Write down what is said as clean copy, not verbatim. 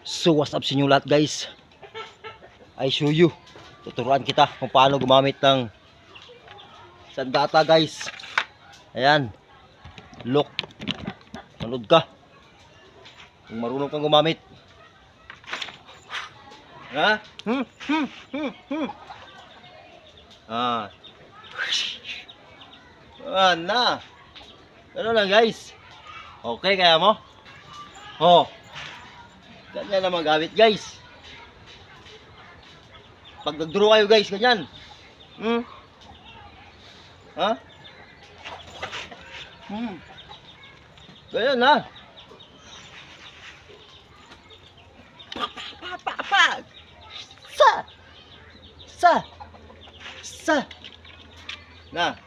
So what's up sa inyo lahat guys, I show you, tuturuan kita kung paano gumamit ng sandata guys. Ayan, look, manood ka kung marunong kang gumamit. Ha? Ah. Na. Ano lang guys. Okay kaya mo? Oh. Ganyan naman gamit guys. Pag nag-draw kayo guys, ganyan. Ha? Ganyan na. Pa. Sa. Na.